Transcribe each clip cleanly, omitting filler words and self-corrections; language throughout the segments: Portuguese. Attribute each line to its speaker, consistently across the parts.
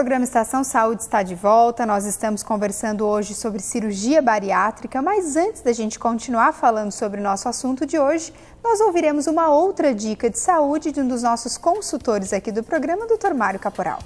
Speaker 1: programa Estação Saúde está de volta. Nós estamos conversando hoje sobre cirurgia bariátrica, mas antes da gente continuar falando sobre o nosso assunto de hoje, nós ouviremos uma outra dica de saúde de um dos nossos consultores aqui do programa, Dr. Mário Caporal.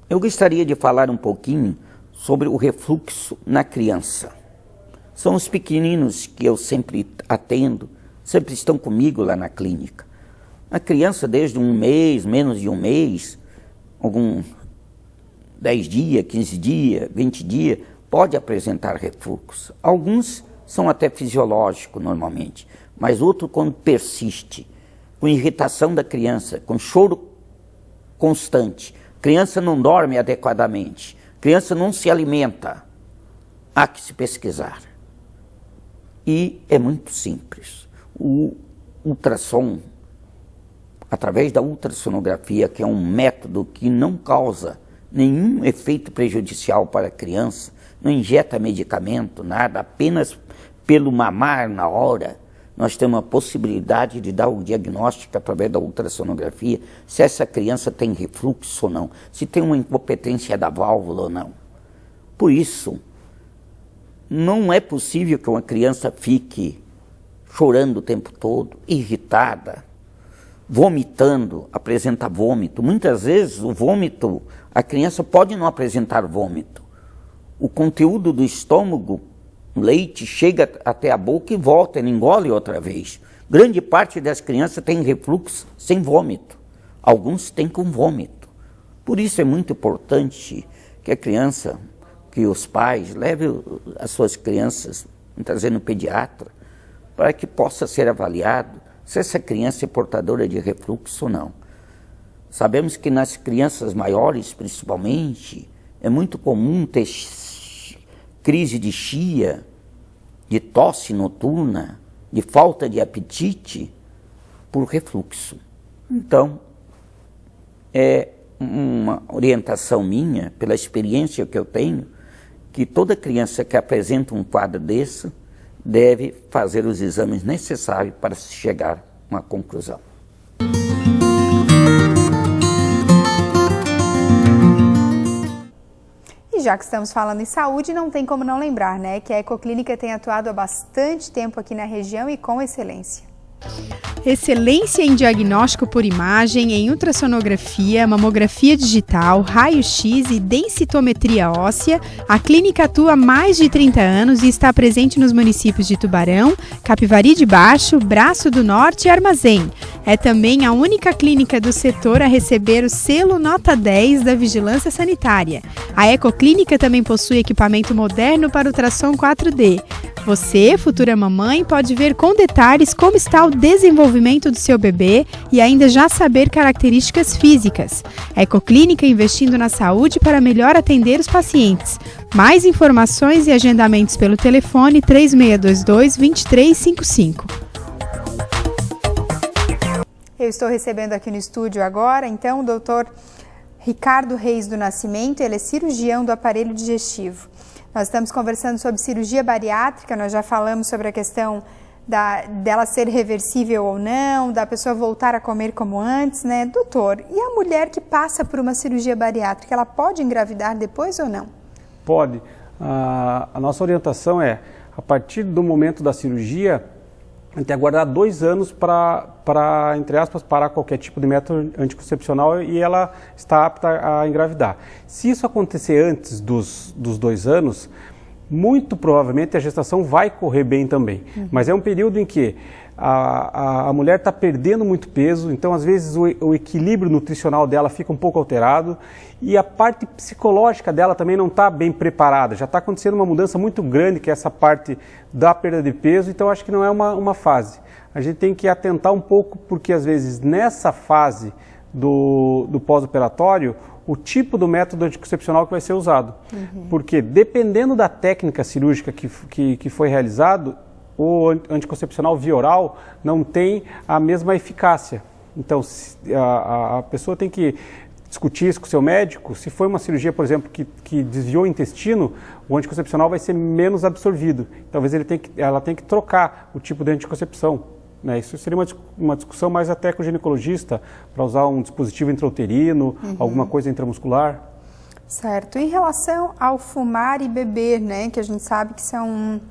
Speaker 2: Eu gostaria de falar um pouquinho sobre o refluxo na criança. São os pequeninos que eu sempre atendo, sempre estão comigo lá na clínica. A criança desde um mês, menos de um mês, algum 10 dias, 15 dias, 20 dias, pode apresentar refluxo. Alguns são até fisiológicos normalmente, mas outro quando persiste, com irritação da criança, com choro constante, criança não dorme adequadamente, criança não se alimenta, há que se pesquisar. E é muito simples. O ultrassom, através da ultrassonografia, que é um método que não causa nenhum efeito prejudicial para a criança, não injeta medicamento, nada, apenas pelo mamar na hora, nós temos a possibilidade de dar o diagnóstico através da ultrassonografia, se essa criança tem refluxo ou não, se tem uma incompetência da válvula ou não. Por isso, não é possível que uma criança fique chorando o tempo todo, irritada, vomitando, apresenta vômito. Muitas vezes o vômito, a criança pode não apresentar vômito. O conteúdo do estômago, o leite, chega até a boca e volta, ele engole outra vez. Grande parte das crianças tem refluxo sem vômito. Alguns têm com vômito. Por isso é muito importante que a criança, que os pais levem as suas crianças, trazendo no pediatra, para que possa ser avaliado se essa criança é portadora de refluxo ou não. Sabemos que nas crianças maiores, principalmente, é muito comum ter crise de chia, de tosse noturna, de falta de apetite por refluxo. Então, é uma orientação minha, pela experiência que eu tenho, que toda criança que apresenta um quadro desse deve fazer os exames necessários para se chegar a uma conclusão.
Speaker 1: E já que estamos falando em saúde, não tem como não lembrar, né, que a Ecoclínica tem atuado há bastante tempo aqui na região e com excelência.
Speaker 3: Excelência em diagnóstico por imagem, em ultrassonografia, mamografia digital, raio-x e densitometria óssea, a clínica atua há mais de 30 anos e está presente nos municípios de Tubarão, Capivari de Baixo, Braço do Norte e Armazém. É também a única clínica do setor a receber o selo Nota 10 da Vigilância Sanitária. A Ecoclínica também possui equipamento moderno para ultrassom 4D. Você, futura mamãe, pode ver com detalhes como está o desenvolvimento do seu bebê e ainda já saber características físicas. A Ecoclínica investindo na saúde para melhor atender os pacientes. Mais informações e agendamentos pelo telefone 3622-2355.
Speaker 1: Eu estou recebendo aqui no estúdio agora, então, o doutor Ricardo Reis do Nascimento, ele é cirurgião do aparelho digestivo. Nós estamos conversando sobre cirurgia bariátrica, nós já falamos sobre a questão dela ser reversível ou não, da pessoa voltar a comer como antes, né? Doutor, e a mulher que passa por uma cirurgia bariátrica, ela pode engravidar depois ou não?
Speaker 4: Pode. A nossa orientação é, a partir do momento da cirurgia, a gente tem que aguardar 2 anos para, entre aspas, parar qualquer tipo de método anticoncepcional e ela está apta a engravidar. Se isso acontecer antes dos 2 anos, muito provavelmente a gestação vai correr bem também. Mas é um período em que a mulher está perdendo muito peso, então às vezes o equilíbrio nutricional dela fica um pouco alterado e a parte psicológica dela também não está bem preparada. Já está acontecendo uma mudança muito grande, que é essa parte da perda de peso, então acho que não é uma fase. A gente tem que atentar um pouco, porque às vezes nessa fase do pós-operatório, o tipo do método anticoncepcional que vai ser usado. Porque dependendo da técnica cirúrgica que foi realizado, o anticoncepcional via oral não tem a mesma eficácia. Então a pessoa tem que discutir isso com o seu médico. Se for uma cirurgia, por exemplo, que desviou o intestino, o anticoncepcional vai ser menos absorvido. Talvez ela tenha que trocar o tipo de anticoncepção, né? Isso seria uma discussão mais até com o ginecologista, para usar um dispositivo intrauterino, alguma coisa intramuscular.
Speaker 1: Certo. Em relação ao fumar e beber, né, que a gente sabe que são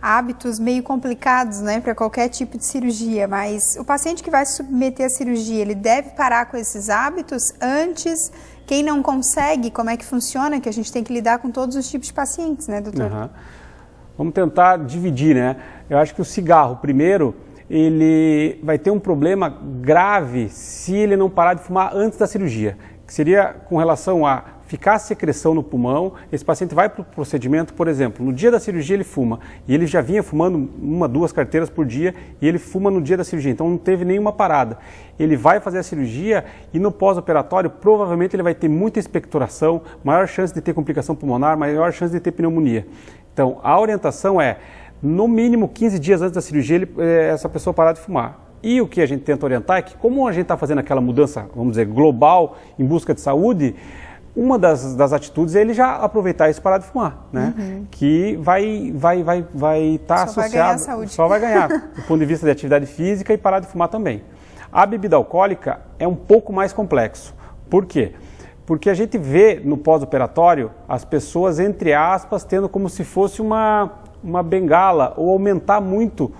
Speaker 1: hábitos meio complicados, né, para qualquer tipo de cirurgia, mas o paciente que vai se submeter à cirurgia, ele deve parar com esses hábitos antes? Quem não consegue, como é que funciona? Que a gente tem que lidar com todos os tipos de pacientes, né, doutor?
Speaker 4: Vamos tentar dividir, né? Eu acho que o cigarro, primeiro, ele vai ter um problema grave se ele não parar de fumar antes da cirurgia, que seria com relação a ficar a secreção no pulmão. Esse paciente vai para o procedimento, por exemplo, no dia da cirurgia ele fuma, e ele já vinha fumando 1, 2 carteiras por dia, e ele fuma no dia da cirurgia, então não teve nenhuma parada. Ele vai fazer a cirurgia e no pós-operatório provavelmente ele vai ter muita expectoração, maior chance de ter complicação pulmonar, maior chance de ter pneumonia. Então a orientação é, no mínimo 15 dias antes da cirurgia, essa pessoa parar de fumar. E o que a gente tenta orientar é que, como a gente está fazendo aquela mudança, vamos dizer, global em busca de saúde, uma das atitudes é ele já aproveitar isso e parar de fumar, né? Que vai estar associado, só vai ganhar do ponto de vista de atividade física e parar de fumar também. A bebida alcoólica é um pouco mais complexo. Por quê? Porque a gente vê no pós-operatório as pessoas, entre aspas, tendo como se fosse uma bengala, ou aumentar muito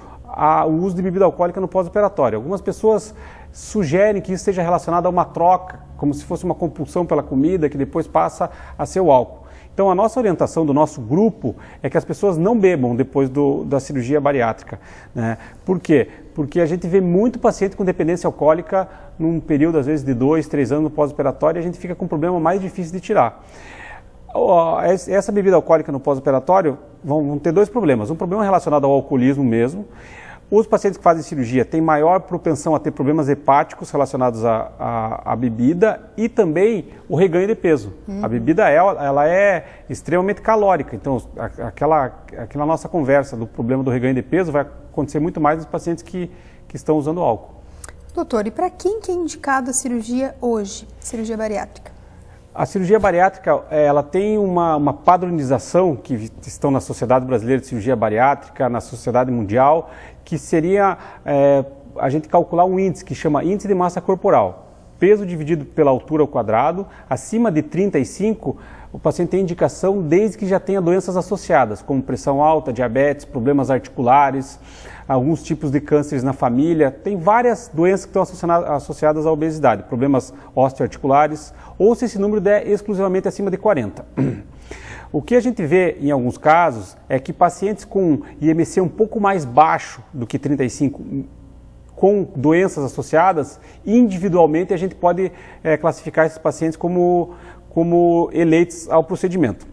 Speaker 4: o uso de bebida alcoólica no pós-operatório. Algumas pessoas sugerem que isso esteja relacionado a uma troca, como se fosse uma compulsão pela comida, que depois passa a ser o álcool. Então a nossa orientação do nosso grupo é que as pessoas não bebam depois da cirurgia bariátrica, né? Por quê? Porque a gente vê muito paciente com dependência alcoólica num período, às vezes, de 2, 3 anos no pós-operatório, e a gente fica com um problema mais difícil de tirar. Essa bebida alcoólica no pós-operatório vão ter 2 problemas. Um problema relacionado ao alcoolismo mesmo. Os pacientes que fazem cirurgia têm maior propensão a ter problemas hepáticos relacionados à bebida, e também o reganho de peso. A bebida ela é extremamente calórica, então aquela nossa conversa do problema do reganho de peso vai acontecer muito mais nos pacientes que estão usando álcool.
Speaker 1: Doutor, e para quem que é indicado a cirurgia hoje, cirurgia bariátrica?
Speaker 4: A cirurgia bariátrica, ela tem uma padronização que estão na Sociedade Brasileira de Cirurgia Bariátrica, na Sociedade Mundial, que seria a gente calcular um índice que chama índice de massa corporal. Peso dividido pela altura ao quadrado, acima de 35, o paciente tem indicação desde que já tenha doenças associadas, como pressão alta, diabetes, problemas articulares, alguns tipos de cânceres na família. Tem várias doenças que estão associadas à obesidade, problemas osteoarticulares, ou se esse número der exclusivamente acima de 40. O que a gente vê em alguns casos é que pacientes com IMC um pouco mais baixo do que 35, com doenças associadas, individualmente a gente pode classificar esses pacientes como eleitos ao procedimento.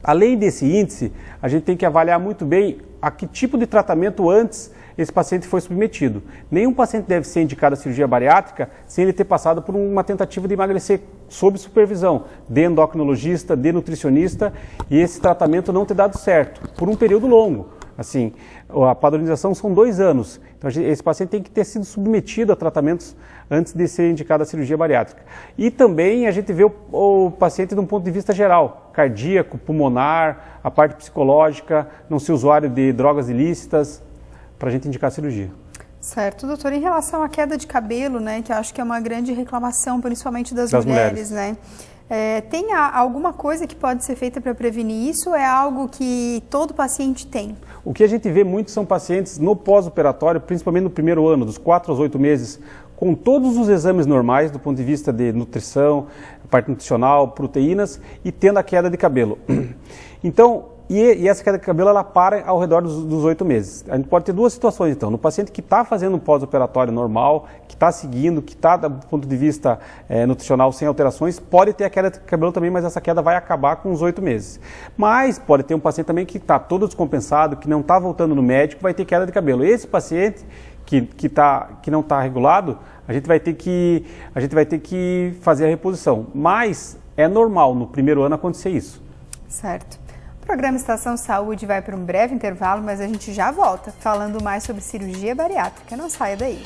Speaker 4: Além desse índice, a gente tem que avaliar muito bem a que tipo de tratamento antes esse paciente foi submetido. Nenhum paciente deve ser indicado a cirurgia bariátrica sem ele ter passado por uma tentativa de emagrecer sob supervisão de endocrinologista, de nutricionista, e esse tratamento não ter dado certo por um período longo. Assim, a padronização são 2 anos, então esse paciente tem que ter sido submetido a tratamentos antes de ser indicado a cirurgia bariátrica. E também a gente vê o paciente de um ponto de vista geral, cardíaco, pulmonar, a parte psicológica, não ser usuário de drogas ilícitas, para a gente indicar a cirurgia.
Speaker 1: Certo, doutor. Em relação à queda de cabelo, né, que eu acho que é uma grande reclamação, principalmente das mulheres, né? Tem alguma coisa que pode ser feita para prevenir isso, ou é algo que todo paciente tem?
Speaker 4: O que a gente vê muito são pacientes no pós-operatório, principalmente no primeiro ano, dos 4 aos 8 meses, com todos os exames normais do ponto de vista de nutrição, parte nutricional, proteínas, e tendo a queda de cabelo. Então, e essa queda de cabelo, ela para ao redor dos 8 meses. A gente pode ter 2 situações, então. No paciente que está fazendo um pós-operatório normal, que está seguindo, que está, do ponto de vista nutricional, sem alterações, pode ter a queda de cabelo também, mas essa queda vai acabar com os 8 meses. Mas pode ter um paciente também que está todo descompensado, que não está voltando no médico, vai ter queda de cabelo. Esse paciente que não está regulado, a gente vai ter que fazer a reposição. Mas é normal no primeiro ano acontecer isso.
Speaker 1: Certo. O programa Estação Saúde vai para um breve intervalo, mas a gente já volta falando mais sobre cirurgia bariátrica. Não saia daí.